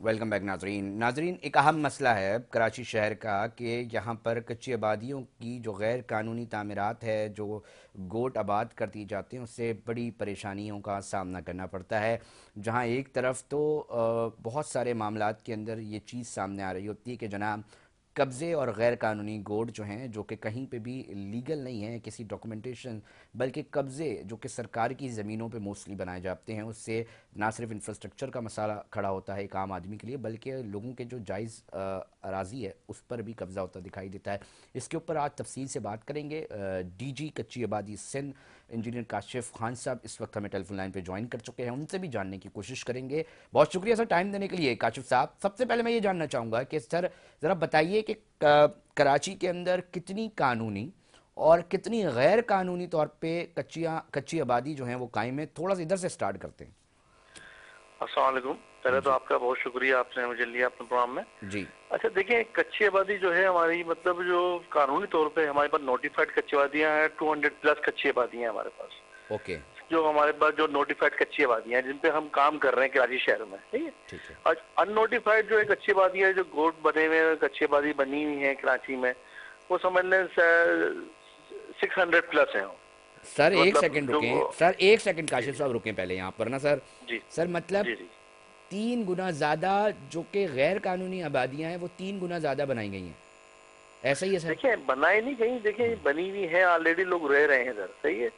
Welcome back नाजरीन एक अहम मसला है कराची शहर का कि यहाँ पर कच्ची आबादियों की जो गैर कानूनी तामीरात है, जो गोट आबाद कर दी जाते हैं, उससे बड़ी परेशानियों का सामना करना पड़ता है। जहाँ एक तरफ तो बहुत सारे मामलात के अंदर ये चीज़ सामने आ रही होती है कि जनाब कब्ज़े और गैर कानूनी गोट जो हैं, जो कि कहीं पे भी लीगल नहीं है किसी डॉक्यूमेंटेशन, बल्कि कब्ज़े जो कि सरकार की ज़मीनों पे मोस्टली बनाए जाते हैं, उससे ना सिर्फ इंफ्रास्ट्रक्चर का मसाला खड़ा होता है एक आम आदमी के लिए, बल्कि लोगों के जो जायज़ अराज़ी है उस पर भी कब्ज़ा होता दिखाई देता है। इसके ऊपर आज तफसील से बात करेंगे। डीजी कच्ची आबादी सिंध इंजीनियर काशिफ खान साहब इस वक्त हमें टेलीफोन लाइन पे ज्वाइन कर चुके हैं, उनसे भी जानने की कोशिश करेंगे। बहुत शुक्रिया सर टाइम देने के लिए। काशिफ साहब, सबसे पहले मैं ये जानना चाहूँगा कि सर ज़रा बताइए कि कराची के अंदर कितनी कानूनी और कितनी गैर कानूनी तौर पे कच्ची आबादी जो है वो कायम है। थोड़ा सा इधर से स्टार्ट करते हैं। अस्सलाम वालेकुम। पहले तो जी आपका बहुत शुक्रिया, आपने मुझे लिया अपने प्रोग्राम में। जी। अच्छा देखिए, कच्ची आबादी जो है हमारी, मतलब जो कानूनी तौर पे हमारे पास नोटिफाइड कच्ची आबादियां हैं, 200 प्लस कच्ची आबादियां हैं हमारे पास। ओके। जो हमारे पास जो नोटिफाइड कच्ची आबादियां हैं जिन पे हम काम कर रहे हैं कराची शहर में, ठीक है। ठीक है। और अननोटिफाइड जो है कच्ची आबादियां, जो गोट बने हुए हैं, कच्ची आबादी बनी हुई है कराची में, वो समझ लें 600 प्लस है। सर एक मतलब सेकंड जो रुकें, सर एक सेकंड जी काशिफ साहब रुकें पहले यहाँ पर ना सर। जी सर मतलब जी जी। 3 गुना ज़्यादा जो कि गैर कानूनी आबादियाँ हैं वो 3 गुना ज़्यादा बनाई गई हैं, ऐसा ही है सर? देखिए बनाई नहीं कहीं, देखिए बनी हुई है, ऑलरेडी लोग रह रहे हैं इधर, सही है।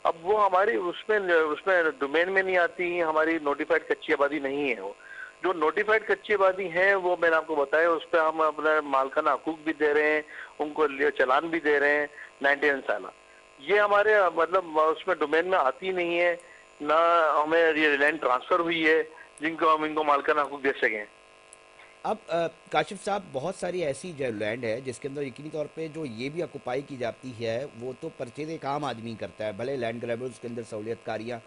अब वो हमारी उसमें उसमें डोमेन में नहीं आती, हमारी नोटिफाइड कच्ची आबादी नहीं है वो। जो नोटिफाइड कच्ची आबादी है वो मैंने आपको बताया, उस पर हम अपना मालकाना हकूक भी दे रहे हैं, उनको चालान भी दे रहे हैं 99 साल। ये हमारे मतलब उसमें डोमेन में आती नहीं है, ना हमें ये लैंड ट्रांसफर हुई है जिनको हम इनको मालकाना हकूक दे सकें। अब काशिफ साहब बहुत सारी ऐसी जो लैंड है जिसके अंदर यकीनी तौर पे जो ये भी ऑक्युपाई की जाती है वो तो परचेज एक आम आदमी करता है, भले लैंड ग्रैबर्स के अंदर सहूलियतकारियाँ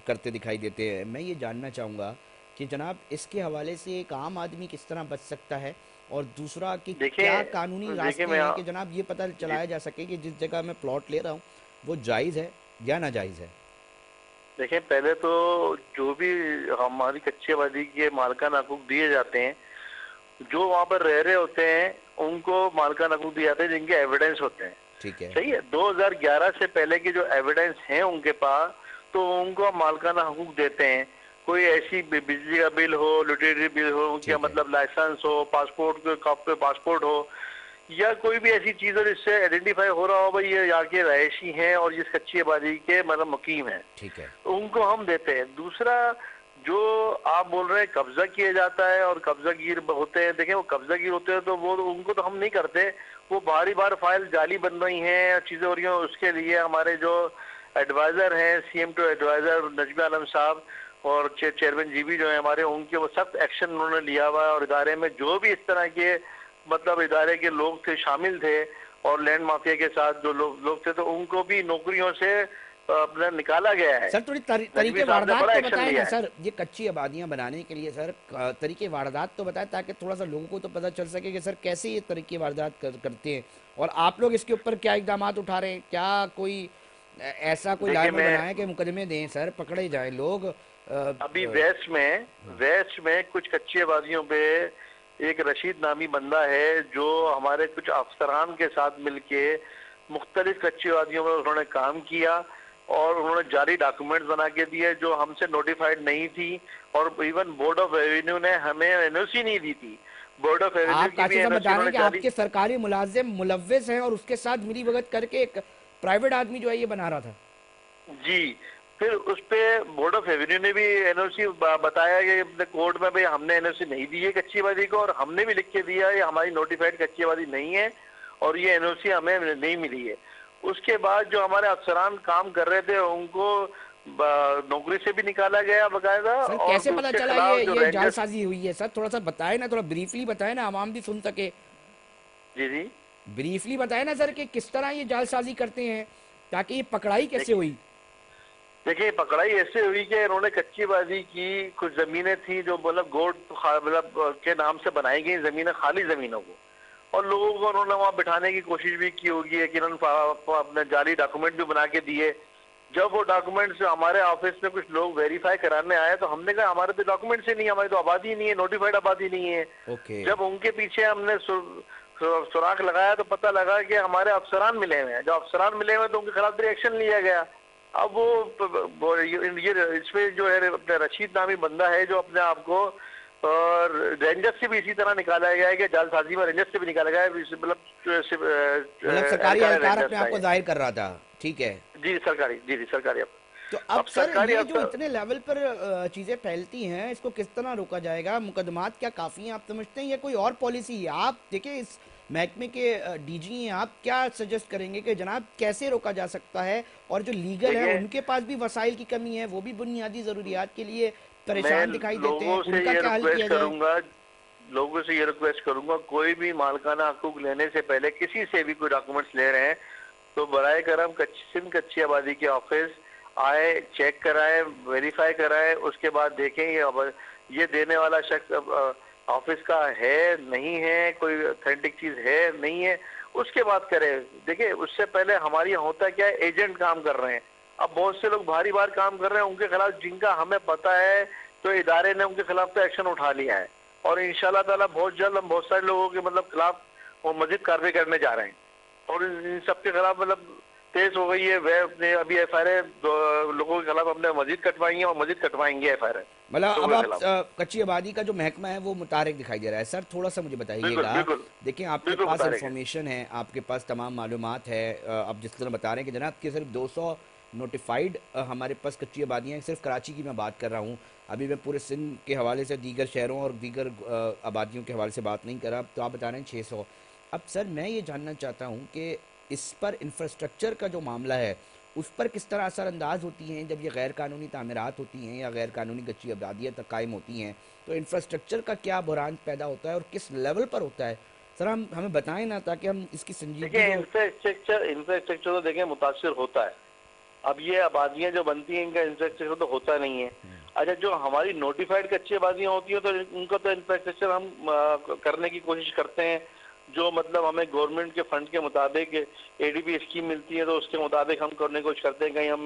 करते दिखाई देते हैं। मैं ये जानना चाहूँगा कि जनाब इसके हवाले से एक आम आदमी किस तरह बच सकता है, और दूसरा कि देखिए क्या कानूनी देखिए रास्ते मैं हैं कि जनाब ये पता जी चलाया जा सके कि जिस जगह मैं प्लॉट ले रहा हूँ वो जायज़ है या नाजायज़ है। देखिए, पहले तो जो भी हमारी कच्ची आबादी के मालकान हकूक दिए जाते हैं, जो वहां पर रह रहे होते हैं उनको मालकान हकूक दिए जाते हैं जिनके एविडेंस होते हैं, ठीक है। सही है। 2011 से पहले के जो एविडेंस हैं उनके पास, तो उनको हम मालकाना हकूक देते हैं। कोई ऐसी बिजली का बिल हो, यूटिलिटी बिल हो, उनके ठीक है। मतलब लाइसेंस हो, पासपोर्ट हो, या कोई भी ऐसी चीज हो जिससे आइडेंटिफाई हो रहा हो भाई ये यहाँ के रहायशी हैं और जिस कच्ची आबादी के मतलब मुकीम हैं, ठीक है। तो उनको हम देते हैं। दूसरा, जो आप बोल रहे हैं कब्जा किया जाता है और कब्जागीर होते हैं, देखें वो कब्जागीर होते हैं तो वो उनको तो हम नहीं करते। वो बारी बार फाइल जाली बन रही हैं, चीजें हो रही हैं, उसके लिए हमारे जो एडवाइजर हैं, सीएम टू एडवाइजर नजमी आलम साहब और चेयरमैन जीबी जो है हमारे, उनके वो सख्त एक्शन उन्होंने लिया हुआ है। और इदारे में जो भी इस तरह के मतलब इदारे के लोग थे, शामिल थे, और लैंड माफिया के साथ जो लोग थे, तो उनको भी नौकरियों से अपना निकाला गया है। सर थोड़ी नजमी तरीके साहब ने वारदात बड़ा तो एक्शन बताए ना लिया है। सर, ये कच्ची आबादियां बनाने के लिए सर तरीके वारदात तो बताए ताकि थोड़ा सा लोगों को तो पता चल सके कि सर कैसे ये तरीके वारदात करते हैं, और आप लोग इसके ऊपर क्या इकदाम उठा रहे हैं। क्या कोई ऐसा कोई देखिए लार्मर मैं बनाए कि मुकदमे दें सर, पकड़े जाएं लोग? अभी वेस्ट में कुछ कच्ची आबादियों पे एक रशीद नामी बंदा है जो हमारे कुछ अफसरान के साथ मिलके मुख्तलिफ कच्ची आबादियों में उन्होंने काम किया, और उन्होंने जाली डॉक्यूमेंट बना के दिए जो हमसे नोटिफाइड नहीं थी, और इवन बोर्ड ऑफ रेवेन्यू ने हमें एनओसी नहीं दी थी। बोर्ड ऑफ रेवेन्यू आप की भी काशिफ साहब एनओसी बता रहे हैं उन्होंने कि जाली। आपके सरकारी मुलाजिम मुलव्विस हैं और उसके साथ मिली भगत करके एक प्राइवेट आदमी जो है ये बना रहा था। जी, फिर उस पे बोर्ड ऑफ रेवेन्यू ने भी एनओसी बताया कि अपने कोर्ट में भाई हमने एनओसी नहीं दी है कच्ची आबादी को, और हमने भी लिख के दिया है ये हमारी नोटिफाइड कच्ची आबादी नहीं है और ये एनओसी हमें नहीं मिली है। उसके बाद जो हमारे अफसरान काम कर रहे थे उनको नौकरी से भी निकाला गया बकायदा, सर और कैसे पता उसके चला खिलाफ जो ये रेंजर्स। जालसाजी हुई है? सर थोड़ा सा बताए ना, थोड़ा ब्रीफली बताए ना, आवाम भी सुन सके। जी जी। ब्रीफली बताए ना सर कि किस तरह ये जालसाजी करते हैं, ताकि ये पकड़ाई कैसे देखिए हुई? देखिए पकड़ाई ऐसे हुई कि इन्होंने कच्ची आबादी की कुछ जमीनें थी जो मतलब गोट मतलब के नाम से बनाई गई जमीनें, खाली जमीनों को, और लोगों को उन्होंने वहां बिठाने की कोशिश भी की होगी, कि इन्होंने अपने जाली डॉक्यूमेंट भी बना के दिए जब वो डॉक्यूमेंट्स हमारे ऑफिस में कुछ लोग वेरीफाई कराने आए तो हमने कहा हमारे तो डॉक्यूमेंट्स ही नहीं, हमारी तो आबादी नहीं है, नोटिफाइड आबादी नहीं है। ओके। जब उनके पीछे हमने सुराख लगाया तो पता लगा कि हमारे अफसरान मिले हुए हैं, जो अफसरान मिले हुए हैं तो उनके खिलाफ भी एक्शन लिया गया। अब वो ये इसमें जो है अपने रशीद नामी बंदा है जो अपने आप को और रेंजर से भी इसी तरह निकाला गया है कि जालसाजी में रेंजर से भी निकाला गया है, मतलब सरकारी एहलकार रेंजर अपने था आप को ये। जाहिर कर रहा था। ठीक है। जी सरकारी, जी सरकारी तो अब अब सर सरकारी ये जो अफसर। इतने लेवल पर चीजें फैलती हैं, इसको किस तरह रोका जाएगा? मुकदमात क्या काफी हैं आप समझते हैं, या कोई और पॉलिसी है? आप देखिए इस महकमे के डीजी हैं, आप क्या सजेस्ट करेंगे कि जनाब कैसे रोका जा सकता है? और जो लीगल है देखिए उनके पास भी वसाइल की कमी है, वो भी बुनियादी जरूरियात के लिए मैं परेशान दिखाई देते हैं, लोगों से उनका ये क्या हल रिक्वेस्ट किया जाए? करूंगा, लोगों से ये रिक्वेस्ट करूंगा, कोई भी मालकाना हकूक लेने से पहले किसी से भी कोई डॉक्यूमेंट्स ले रहे हैं तो बराए करम सिंध कच्ची आबादी के ऑफिस आए, चेक कराए, वेरीफाई कराए, उसके बाद देखें ये देने वाला शख्स ऑफिस का है नहीं है, कोई ऑथेंटिक चीज है नहीं है, उसके बाद करें। देखिए उससे पहले हमारे यहाँ होता क्या है, एजेंट काम कर रहे हैं। अब बहुत से लोग भारी बार काम कर रहे हैं, उनके खिलाफ जिनका हमें पता है तो इदारे ने उनके खिलाफ तो एक्शन उठा लिया है और इंशाल्लाह ताला बहुत जल्द हम बहुत सारे लोगों के मतलब खिलाफ वो मजीद कार्रवाई करने जा रहे हैं और इन सबके खिलाफ मतलब तेज हो गई है। वह अपने अभी एफआईआर लोगों के खिलाफ हमने मजीद कटवाई है और मजीद कटवाएंगे एफआईआर मतलब अब लोगों के आप खिलाफ। कच्ची आबादी का जो महकमा है वो मुतारिक दिखाई दे रहा है। सर थोड़ा सा मुझे बिल्कुल बताइएगा, बिल्कुल देखिए आपके बिल्कुल पास बता रहे हैं। इंफॉर्मेशन है, आपके पास तमाम मालूमात है, आप जिस तरह बता रहे हैं कि जनाब कि सिर्फ 200 नोटिफाइड हमारे पास कच्ची आबादियाँ हैं। सिर्फ कराची की मैं बात कर रहा हूँ, अभी मैं पूरे सिंध के हवाले से दीगर शहरों और दीगर आबादियों के हवाले से बात नहीं कर रहा। तो आप बता रहे हैं 600। अब सर मैं ये जानना चाहता हूँ कि इस पर इंफ्रास्ट्रक्चर का जो मामला है उस पर किस तरह असरअंदाज होती हैं जब ये गैर कानूनी तामीरात होती हैं या गैर कानूनी कच्ची आबादियाँ तक कायम होती हैं, तो इंफ्रास्ट्रक्चर का क्या बुहरान पैदा होता है और किस लेवल पर होता है? सर हम हमें बताएं ना, ताकि हम इसकी संजीदगी देखिए को। इंफ्रास्ट्रक्चर तो देखिए मुतासिर होता है। अब ये आबादियां जो बनती हैं इनका इंफ्रास्ट्रक्चर तो होता नहीं है। अच्छा जो हमारी नोटिफाइड कच्ची आबादियां होती हैं तो उनका तो इंफ्रास्ट्रक्चर हम करने की कोशिश करते हैं। जो मतलब हमें गवर्नमेंट के फंड के मुताबिक एडीबी स्कीम मिलती है तो उसके मुताबिक हम करने की कोशिश करते हैं। कहीं हम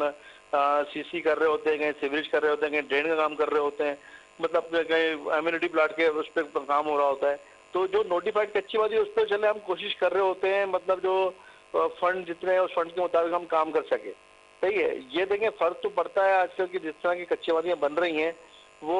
सीसी कर रहे होते हैं, कहीं सीवरेज कर रहे होते हैं, कहीं ड्रेन का काम कर रहे होते हैं, मतलब कहीं एम्यूनिटी प्लाट के उस पर काम हो रहा होता है। तो जो नोटिफाइड कच्ची आबादी उस पर चले हम कोशिश कर रहे होते हैं, मतलब जो फंड जितने हैं उस फंड के मुताबिक हम काम कर सके। सही है। ये देखें फर्क तो पड़ता है आजकल की जिस तरह की कच्ची आबादियां बन रही हैं वो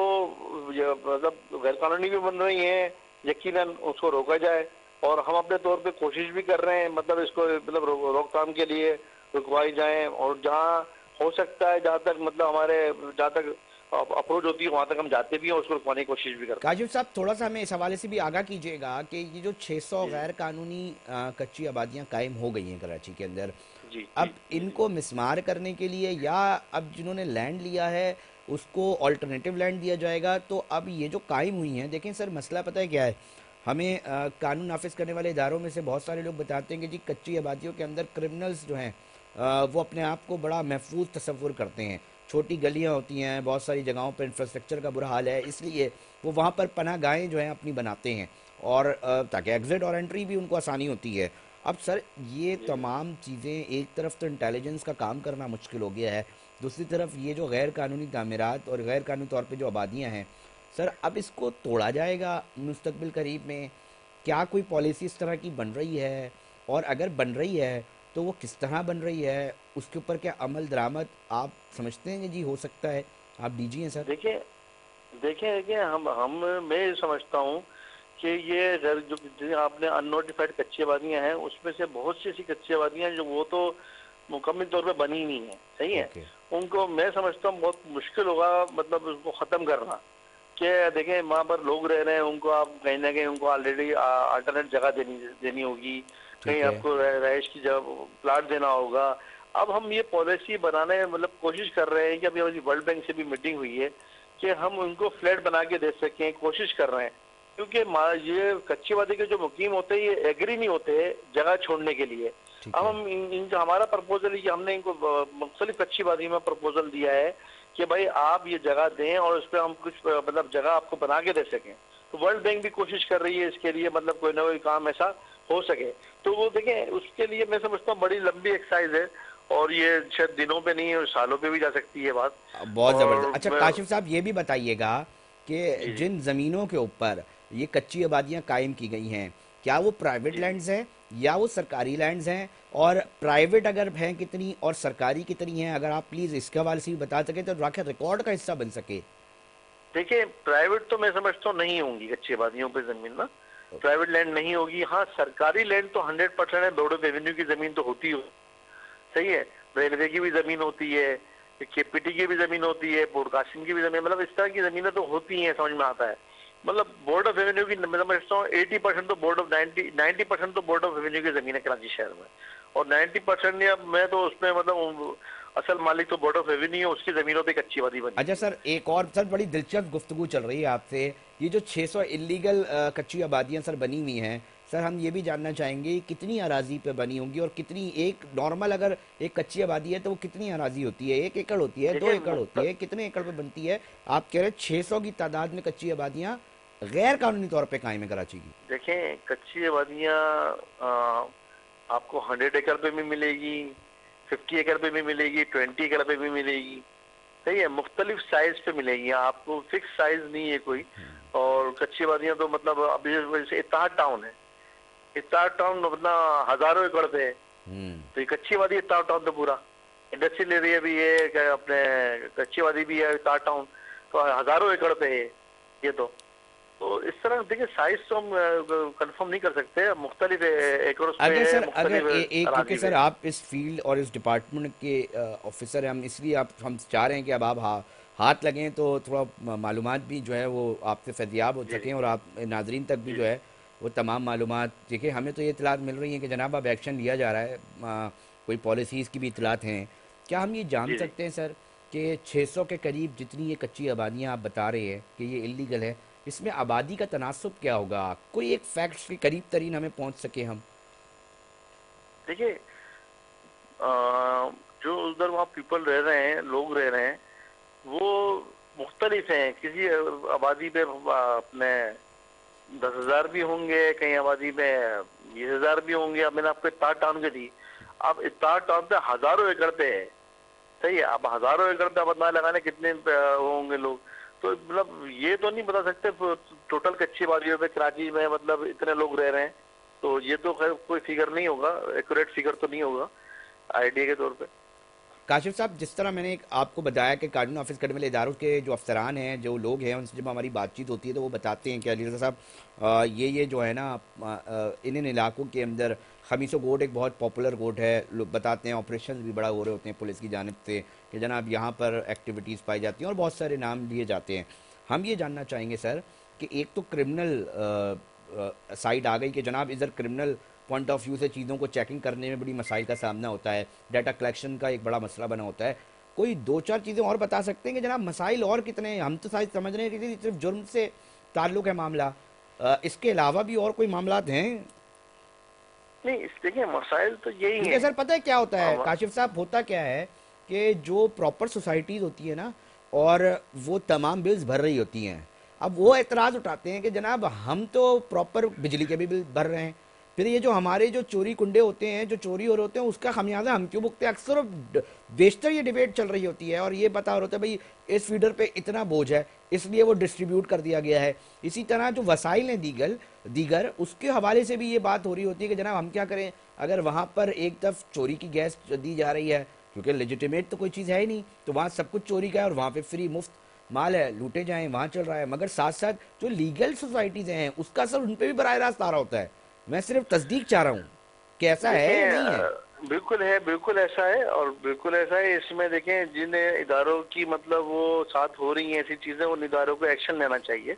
मतलब गैर कानूनी भी बन रही हैं, यकीनन उसको रोका जाए और हम अपने तौर पे कोशिश भी कर रहे हैं, मतलब इसको मतलब रोकथाम के लिए रुकवाई जाए और जहाँ हो सकता है, जहाँ तक मतलब हमारे जहाँ तक अप्रोच होती है वहां तक हम जाते भी हैं, उसको रुकवाने की कोशिश भी करते काजिब साहब थोड़ा सा हमें इस हवाले से भी आगाह कीजिएगा कि ये जो 600 हैं। गैर कानूनी कच्ची आबादियां कायम हो गई हैं कराची के अंदर, जी जी अब जी जी इनको मिसमार करने के लिए या अब जिन्होंने लैंड लिया है उसको ऑल्टरनेटिव लैंड दिया जाएगा? तो अब ये जो कायम हुई हैं, देखें सर मसला पता है क्या है, हमें कानून नाफिज करने वाले इदारों में से बहुत सारे लोग बताते हैं कि जी कच्ची आबादियों के अंदर क्रिमिनल्स जो हैं वो अपने आप को बड़ा महफूज तस्वुर करते हैं। छोटी गलियां होती हैं, बहुत सारी जगहों पर इंफ्रास्ट्रक्चर का बुरा हाल है, इसलिए वो वहाँ पर पनाह गाहें जो हैं अपनी बनाते हैं और ताकि एग्जिट और एंट्री भी उनको आसानी होती है। अब सर ये जी जी। तमाम चीज़ें, एक तरफ तो इंटेलिजेंस का काम करना मुश्किल हो गया है, दूसरी तरफ ये जो गैर कानूनी तामीरात और गैर कानूनी तौर पे जो आबादियां हैं, सर अब इसको तोड़ा जाएगा मुस्तकबिल करीब में? क्या कोई पॉलिसी इस तरह की बन रही है, और अगर बन रही है तो वो किस तरह बन रही है? उसके ऊपर क्या अमल दरामद आप समझते हैं कि जी हो सकता है? आप डीजी हैं सर। देखिए देखिए देखिए हम मैं ये समझता हूँ कि ये जो आपने अननोटिफाइड कच्ची आबादियां हैं उसमें से बहुत सी ऐसी कच्ची आबादियां जो वो तो मुकम्मल तौर पे बनी नहीं है। सही है। ओके। उनको मैं समझता हूँ बहुत मुश्किल होगा मतलब उसको खत्म करना। कि देखें वहाँ पर लोग रह रहे हैं, उनको आप कहीं ना कहीं उनको ऑलरेडी अल्टरनेट जगह देनी देनी होगी, कहीं ठीक है। आपको रहायश की जगह प्लाट देना होगा। अब हम ये पॉलिसी बनाने मतलब कोशिश कर रहे हैं कि अभी हमारी वर्ल्ड बैंक से भी मीटिंग हुई है कि हम उनको फ्लैट बना के दे सकें, कोशिश कर रहे हैं। क्योंकि ये कच्ची आबादी के जो मुकीम होते हैं ये एग्री नहीं होते जगह छोड़ने के लिए। ठीक अब है। हम जो हमारा प्रपोजल है कि हमने इनको मुख्तलिफ कच्ची आबादी में प्रपोजल दिया है कि भाई आप ये जगह दें और उस पर हम कुछ मतलब जगह आपको बना के दे सकें। तो वर्ल्ड बैंक भी कोशिश कर रही है इसके लिए, मतलब कोई ना कोई काम ऐसा हो सके। तो वो देखें उसके लिए मैं समझता हूँ बड़ी लंबी एक्सरसाइज है और ये शायद दिनों पे नहीं, सालों पे भी जा सकती है बात। बहुत ज़बरदस्त। और अच्छा मैं काशिफ साहब, ये भी बताइएगा कि जी जी। जिन ज़मीनों के ऊपर ये कच्ची आबादियाँ कायम की गई हैं, क्या वो प्राइवेट जी जी। लैंड्स हैं या वो सरकारी लैंड्स हैं? और प्राइवेट अगर हैं कितनी और सरकारी कितनी हैं, अगर आप प्लीज़ इसके हवाले से भी बता सकें तो आखिर रिकॉर्ड का हिस्सा बन सके। देखिए, प्राइवेट तो मैं समझता हूँ नहीं होंगी कच्ची आबादियों पे जमीन ना, प्राइवेट लैंड नहीं होगी। हाँ, सरकारी लैंड तो 100% है, बोर्ड ऑफ रेवेन्यू की जमीन तो होती हो, सही है, रेलवे की भी जमीन होती है, केपीटी की भी जमीन होती है, ब्रॉडकास्टिंग की भी जमीन, मतलब इस तरह की जमीनें तो होती हैं, समझ में आता है। मतलब बोर्ड ऑफ रेवेन्यू की मैं समझता हूँ 80% तो बोर्ड ऑफ 90% तो बोर्ड ऑफ रेवेन्यू की जमीन है कराची शहर में, और 90% या मैं तो उसमें मतलब असल मालिक तो बोर्ड ऑफ रेवेन्यू है, उसकी जमीनों पे कच्ची आबादी बनी अच्छा हुई है। सर, एक और सर बड़ी दिलचस्प गुफ्तगू चल रही है आपसे। ये जो 600 इलीगल कच्ची आबादियां सर बनी हुई हैं, सर हम ये भी जानना चाहेंगे कितनी अराजी पे बनी होंगी और कितनी, एक नॉर्मल अगर एक कच्ची आबादी है तो वो कितनी अराजी होती है? 1 एकड़ होती है, दो देखिए एकड़ होती है, कितने एकड़ पे बनती है? आप कह रहे 600 की तादाद में कच्ची आबादियां गैर कानूनी तौर पे कायम है कराची की। देखें, कच्ची आबादियाँ आपको 100 एकड़ पे भी मिलेगी, 50 एकड़ पे भी मिलेगी, 20 एकड़ पे भी मिलेगी, सही है, मुख्तलिफ साइज पे मिलेगी, आपको फिक्स साइज नहीं है कोई। और कच्ची आबादियाँ तो मतलब अभी जैसे इत्तेहाद टाउन है, इत्तेहाद टाउन अपना हजारों एकड़ पे है, हम्म। तो ये कच्ची आबादी इत्तेहाद टाउन तो पूरा इंडस्ट्रियल एरिया भी है, अपने कच्ची आबादी भी है इत्तेहाद टाउन, तो हजारों एकड़ पे है ये तो इस तरह देखिए साइज तो हम कंफर्म नहीं कर सकते, मुख्तलिफ एकड़ों पे अगर है, सर, अगर एक, क्योंकि अराजी पे सर है। आप इस फील्ड और इस डिपार्टमेंट के ऑफिसर हैं, हम इसलिए आप हम चाह रहे हैं कि अब आप हाथ लगें तो थोड़ा मालूमात भी जो है वो आपसे फैजियाब हो जी सकें जी और आप नाजरीन तक भी जी जो जी है वो तमाम मालूमात। देखिए हमें तो ये इतलात मिल रही हैं कि जनाब अब एक्शन लिया जा रहा है, कोई पॉलिसीज़ की भी इतलात हैं। क्या हम ये जान जी जी। सकते हैं सर कि 600 के करीब जितनी ये कच्ची आबादियाँ आप बता रहे हैं कि ये इलीगल है, इसमें आबादी का तनासुब क्या होगा? कोई एक फैक्ट्स के करीब तरीन हमें पहुँच सके हम। देखिए, जो उधर वहाँ पीपल रह रहे हैं, लोग रह रहे हैं, वो मुख्तलिफ हैं, किसी आबादी पे अपने 10,000 भी होंगे, कहीं आबादी में 20,000 भी होंगे। अब मैंने आपको इत्तेहाद टाउन के दी, अब इत्तेहाद टाउन पे हजारों एकड़ पे है, सही है, अब हजारों एकड़ पे आप अंदाजा लगाने कितने होंगे लोग, तो मतलब ये तो नहीं बता सकते टोटल कच्ची आबादियों पे कराची में मतलब इतने लोग रह रहे हैं, तो ये तो खैर कोई फिगर नहीं होगा, एक्यूरेट फिगर तो नहीं होगा आइडिया के तौर पे। काशिफ साहब, जिस तरह मैंने आपको बताया कि कानून ऑफिस करने वाले इदारों के जो अफसरान हैं, जो लोग हैं, उनसे जब हमारी बातचीत होती है तो वो बताते हैं कि अली रज़ा साहब, ये जो है ना, इन इन इलाकों के अंदर खमीसो गोट एक बहुत पॉपुलर गोट है। लोग बताते हैं ऑपरेशन भी बड़ा हो रहे होते हैं पुलिस की जानिब से कि जनाब यहाँ पर एक्टिविटीज़ पाई जाती हैं और बहुत सारे नाम लिए जाते हैं। हम ये जानना चाहेंगे सर कि एक तो क्रिमिनल साइड आ गई कि जनाब इधर क्रिमिनल पॉइंट ऑफ व्यू से चीज़ों को चेकिंग करने में बड़ी मसाइल का सामना होता है, डाटा कलेक्शन का एक बड़ा मसला बना होता है। कोई दो चार चीज़ें और बता सकते हैं कि जनाब मसाइल और कितने हैं? हम तो शायद समझ रहे हैं कि सिर्फ जुर्म से ताल्लुक़ है मामला, इसके अलावा भी और कोई मामलात हैं? नहीं, इस देखिए मसाइल तो यही क्योंकि है। सर पता है क्या होता है अब काशिफ साहब, होता क्या है कि जो प्रॉपर सोसाइटीज़ होती है ना, और वो तमाम बिल्स भर रही होती हैं, अब वो एतराज़ उठाते हैं कि जनाब हम तो प्रॉपर बिजली के भी बिल भर रहे हैं, फिर ये जो हमारे जो चोरी कुंडे होते हैं, जो चोरी हो रहे होते हैं, उसका खमियाजा हम क्यों भुगते हैं? अक्सर बेशतर ये डिबेट चल रही होती है और ये बता रहे होता है भाई इस फीडर पे इतना बोझ है इसलिए वो डिस्ट्रीब्यूट कर दिया गया है। इसी तरह जो वसाइल हैं दीगर दीगर उसके हवाले से भी ये बात हो रही होती है कि जनाब हम क्या करें अगर वहाँ पर एक तरफ चोरी की गैस दी जा रही है, क्योंकि लेजिटिमेट तो कोई चीज़ है ही नहीं, तो वहाँ सब कुछ चोरी का है और वहाँ पे फ्री मुफ्त माल है, लूटे जाएं, वहाँ चल रहा है। मगर साथ साथ जो लीगल सोसाइटीज़ हैं उसका असर उन पर भी बराह रास्त आ रहा होता है। मैं सिर्फ तस्दीक चाह रहा हूँ कि ऐसा है या देखें, नहीं है। बिल्कुल है, बिल्कुल ऐसा है, और बिल्कुल ऐसा है। इसमें देखें, जिन इदारों की मतलब वो साथ हो रही हैं ऐसी चीजें, उन इदारों को एक्शन लेना चाहिए,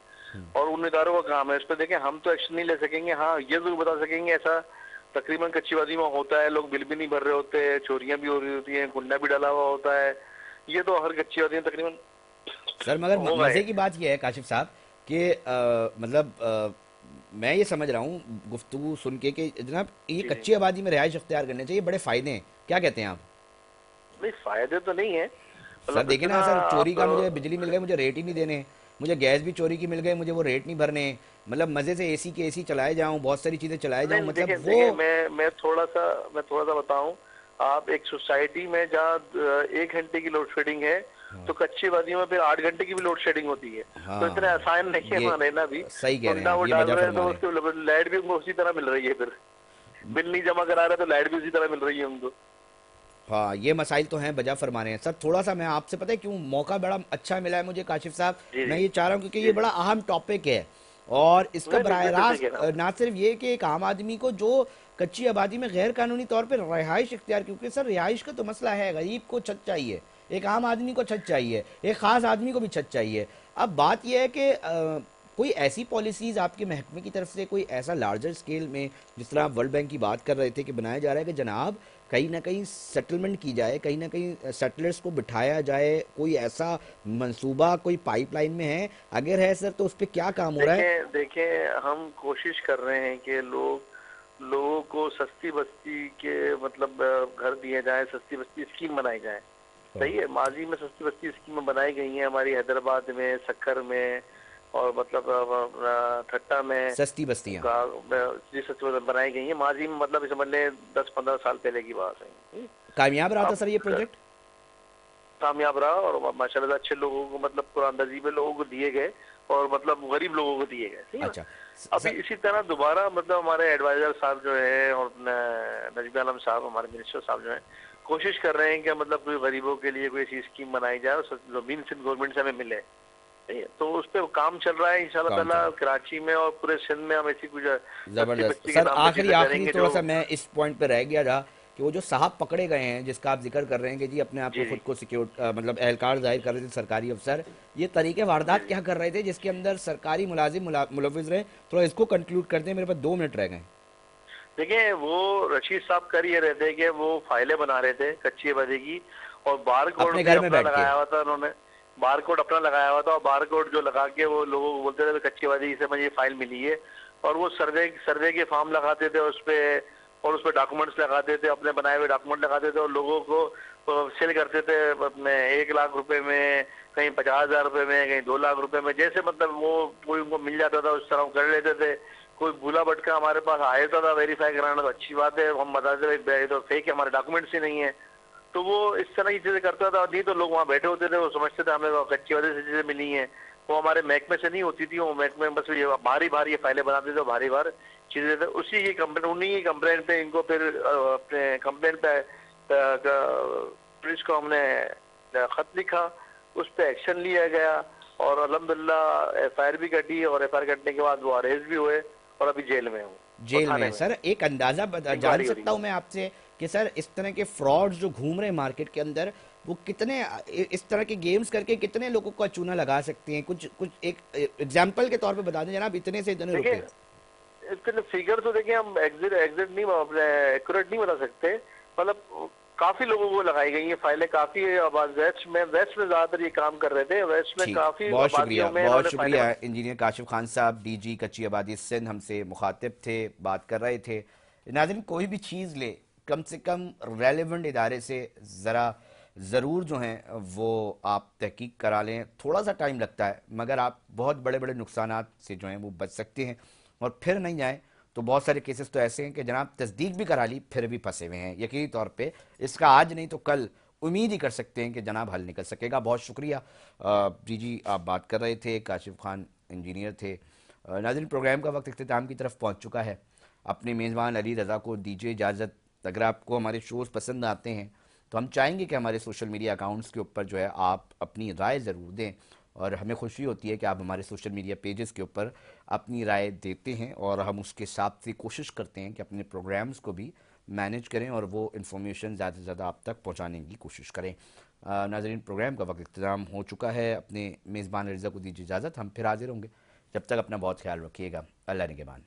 और उन इदारों का काम है। इस पर देखें, हम तो एक्शन नहीं ले सकेंगे, हाँ ये जरूर बता सकेंगे ऐसा तकरीबन कच्चीबाजी में होता है, लोग बिल भी नहीं भर रहे होते, चोरियां भी हो रही होती हैं, गुंडा भी डाला हुआ होता है, ये तो हर कच्चीबाजी में तकरीबन सर मगर हो मज़े गए। की बात यह है काशिफ साहब कि मतलब मैं ये समझ रहा हूँ गुफ्तगू सुन के जनाब ये जी जी। कच्ची आबादी में रिहाइश अख्तियार करने चाहिए, बड़े फ़ायदे हैं। क्या कहते हैं आप? नहीं, फायदे तो नहीं है, सर मतलब देखिए इतना ना सर, चोरी आप का मुझे बिजली मिल गई, मुझे रेट ही नहीं देने, मुझे गैस भी चोरी की मिल गई, मुझे वो रेट नहीं भरने, मतलब मज़े से एसी के एसी चलाए जाऊँ, बहुत सारी चीज़ें चलाए नहीं जाऊँ, देखें मतलब वो। देखें, मैं थोड़ा सा बताऊं, आप एक सोसाइटी में जहाँ 1 घंटे की लोड शेडिंग है, हाँ तो कच्ची वादियों में फिर 8 घंटे की भी लोड शेडिंग होती है। तो इतने हाँ, आसान नहीं है ये वहाँ रहना भी। सही कह रहे हैं कुंडा आप, वो ये डाल वजह रहे हैं फरमा तो रहे हैं। उसके लाइट भी उनको उसी तरह मिल रही है, फिर बिल नहीं जमा करा रहे तो लाइट भी उसी तरह मिल रही है उनको। हाँ, ये मसाइल तो हैं, बजा फरमा रहे हैं सर। थोड़ा सा मैं आपसे, पता है क्यों मौका बड़ा अच्छा मिला है मुझे काशिफ साहब, जी मैं जी ये चाह रहा हूँ क्योंकि ये जी जी। बड़ा अहम टॉपिक है। और इसका नहीं नहीं, बराह बिल्कुल सही कह रास्त रहे हैं आप। ना सिर्फ ये कि एक आम आदमी को जो कच्ची आबादी में गैर कानूनी तौर पर रिहाइश इख्तियार, क्योंकि सर रिहाइश का तो मसला है, गरीब को छत चाहिए, एक आम आदमी को छत चाहिए, एक खास आदमी को भी छत चाहिए। अब बात यह है कि कोई ऐसी पॉलिसीज आपके महकमे की तरफ से, कोई ऐसा लार्जर स्केल में, जिस तरह आप वर्ल्ड बैंक की बात कर रहे थे कि बनाया जा रहा है कि जनाब कहीं ना कहीं सेटलमेंट की जाए, कहीं ना कहीं सेटलर्स को बिठाया जाए, कोई ऐसा मंसूबा कोई पाइपलाइन में है? अगर है सर तो उस पर क्या काम हो रहा है? देखें देखें, हम कोशिश कर रहे हैं कि लोगों को सस्ती बस्ती के मतलब घर दिए जाए, सस्ती बस्ती स्कीम बनाई जाए। हाँ, सही है, माजी में सस्ती बस्ती स्कीमें बनाई गई हैं हमारी हैदराबाद में, सक्कर में, और मतलब ठट्टा में, सस्ती बस्तियाँ। जी सस्ती बस्ती बनाई गई हैं माजी में, मतलब समझ लें 10-15 साल पहले की बात है। कामयाब रहा था अब सर ये प्रोजेक्ट? कामयाब रहा, और माशाल्लाह अच्छे लोगों को, मतलब कुरानदजी में लोगों को दिए गए, और मतलब गरीब लोगों को दिए गए, ठीक है ना। अच्छा अभी सर। इसी तरह दोबारा मतलब हमारे एडवाइजर साहब जो है, और नजमी आलम साहब हमारे मिनिस्टर साहब जो है, कोशिश कर रहे हैं कि मतलब कोई गरीबों के लिए कोई ऐसी स्कीम बनाई जाए और जमीन सिंध गवर्नमेंट से हमें मिले। ठीक है, तो उस पर काम चल रहा है इंशाल्लाह काम ताला। चला। कराची में और पूरे सिंध में हम ऐसी कुछ सस्ती ज़बरदस्त बस्ती के सर। नाम पे आखिरी चीजें आखिरी करेंगे थोड़ा जो। सा मैं इस पॉइंट पे रह गया था कि वो जो साहब पकड़े गए हैं जिसका आप जिक्र कर रहे हैं कि जी अपने आप को जी जी खुद को सिक्योर, मतलब एहलकार जाहिर कर रहे थे सरकारी अफसर, ये तरीके जी वारदात जी। क्या कर रहे थे जिसके अंदर सरकारी मुलाजिम मुलविस रहे? थोड़ा इसको कंक्लूड करते हैं, मेरे पास 2 मिनट रह गए। देखिए, वो रशीद साहब कर ये रहे थे कि वो फाइलें बना रहे थे कच्ची आबादी की, और बार कोड अपने भी घर में अपना बैठ के? लगाया हुआ था उन्होंने। बार कोड अपना लगाया हुआ था, और बार कोड जो लगा के वो लोगों को बोलते थे कच्ची आबादी से मुझे फाइल मिली है, और वो सर्वे के फॉर्म लगाते थे उस पे, और उस पे डॉक्यूमेंट्स लगाते थे, अपने बनाए हुए डॉक्यूमेंट लगाते थे, और लोगों को सेल करते थे अपने 1 लाख रुपए में, कहीं 50,000 रुपए में, कहीं 2 लाख रुपए में, जैसे मतलब वो कोई उनको मिल जाता था उस तरह वो कर लेते थे। कोई भूला भटका हमारे पास आ जाता था वेरीफाई कराना, तो अच्छी बात है, हम बताते थे ये तो फेक है, हमारे डॉक्यूमेंट्स ही नहीं है। तो वो इस तरह की चीजें करता था, नहीं तो लोग वहाँ बैठे होते थे, वो समझते थे हमें कच्ची वजह से चीजें मिली हैं। वो हमारे महकमे से नहीं होती थी, वो महकमे में बस ये भारी भारी ये फाइलें बनाते थे, भारी भार चीजें थे। उसी की कंप्लेंट, उन्हीं की कंप्लेंट पे इनको फिर अपने कंप्लेंट पे पुलिस को हमने खत लिखा, उस पर एक्शन लिया गया, और अल्हम्दुलिल्लाह एफआईआर भी कटी, और एफआईआर कटने के बाद वो अरेस्ट भी हुए, और अभी जेल में हूँ, और जेल थाने में? में सर एक अंदाज़ा जान इंक्वायरी हो रही सकता है। हूँ मैं आपसे कि सर इस तरह के फ्रॉड्स जो घूम रहे हैं मार्केट के अंदर, वो कितने इस तरह के गेम्स करके कितने लोगों का चूना लगा सकते हैं? कुछ कुछ एक एग्जाम्पल के तौर पे बता दें जनाब, इतने से इतने देखिए, रुपए। इसके फिगर तो देखिए हम एग्जिट एग्जिट नहीं, अपने एक्यूरेट नहीं बता सकते, मतलब काफी लोगों को लगाई गई है फाइलें, काफी आबाद वेस्ट में ज्यादातर ये काम कर रहे थे, वेस्ट में ठीक, काफी बहुत शुक्रिया, आबादियों में बहुत इन्होंने फाइलें शुक्रिया। बनाई। इंजीनियर काशिफ खान साहब, डीजी कच्ची आबादी सिंध, हमसे मुखातिब थे, बात कर रहे थे। नाज़रीन, कोई भी चीज़ ले, कम से कम रेलेवेंट इदारे से ज़रा ज़रूर जो हैं वो आप तहकीक करा लें। थोड़ा सा टाइम लगता है, मगर आप बहुत बड़े बड़े नुकसानात से जो हैं वो बच सकते हैं। और फिर नहीं जाएँ तो बहुत सारे केसेस तो ऐसे हैं कि जनाब तस्दीक भी करा ली फिर भी फंसे हुए हैं। यकीनी तौर पे इसका आज नहीं तो कल उम्मीद ही कर सकते हैं कि जनाब हल निकल सकेगा। बहुत शुक्रिया। जी जी, आप बात कर रहे थे, काशिफ खान इंजीनियर थे। नाज़रीन, प्रोग्राम का वक्त इख्तिताम की तरफ पहुंच चुका है। अपने मेज़बान अली रज़ा को दीजिए इजाज़त। अगर आपको हमारे शोज़ पसंद आते हैं तो हम चाहेंगे कि हमारे सोशल मीडिया अकाउंट्स के ऊपर जो है आप अपनी राय ज़रूर दें, और हमें खुशी होती है कि आप हमारे सोशल मीडिया पेजेस के ऊपर अपनी राय देते हैं, और हम उसके साथ से कोशिश करते हैं कि अपने प्रोग्राम्स को भी मैनेज करें और वो इन्फॉर्मेशन ज़्यादा से ज़्यादा आप तक पहुंचाने की कोशिश करें। नाज़रीन, प्रोग्राम का वक्त इख्तिताम हो चुका है। अपने मेज़बान रिज़ा को दीजिए इजाज़त, हम फिर हाजिर होंगे। जब तक अपना बहुत ख्याल रखिएगा। अल्लाह निगहबान।